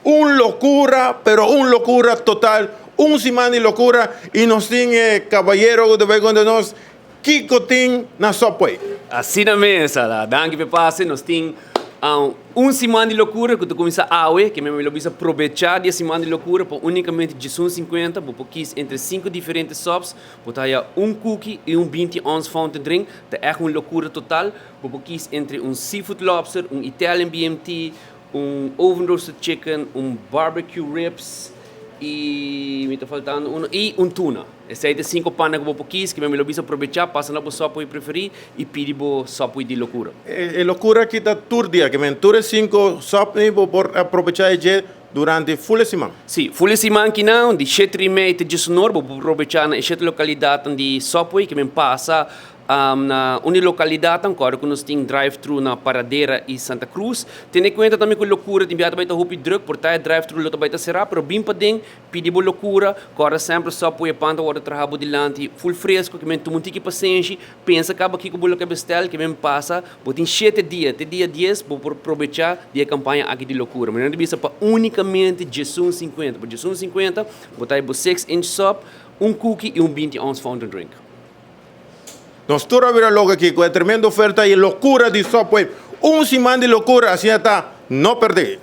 un locura, pero un locura total, un semana de locura, y nos tiene caballero de vez cuando nos Kikotin na Subway. Assim na mesa, lá. Danke por passe, nós temos semana de loucura que tu começa a que mesmo eu vou aproveitar de semana de loucura por unicamente 50, por quis entre 5 diferentes sops, por ter cookie e 20 ounce fountain drink, é uma loucura total, por quis entre seafood lobster, Italian BMT, oven roasted chicken, barbecue ribs e me está faltando e tuna. Essas são 5 panas que eu quis, que eu vou aproveitar, passa na sopa que eu preferi e pedi sopa de loucura. É loucura que está todo dia, que me ture 5 sopas por aproveitar durante full semana. Sim, full semana que não, de 7h30 de sonor, vou aproveitar na 7 localidade de sopa que me passa na uma localidade agora que nós temos drive-thru na Paradeira e Santa Cruz. Tem em conta também com loucura, tem viado baita roupa drug, por ter drive-thru lá baita será, pero bem para dentro, pedir boa loucura, agora sempre só põe a panta hora trabalho dilante, full fresco, que me tu muito que paciência, pensa acaba aqui com boa que bestel, que me passa, botem 7 dias, até dia 10, vou aproveitar de campanha aqui de loucura. Mas não devia ser para unicamente R$50. Por R$50, botar 6-inch soap, cookie e 20 ounce fountain drink. Nos toca ver logo aqui com a tremenda oferta e loucura de Subway. Semana de loucura, assim está, não perder.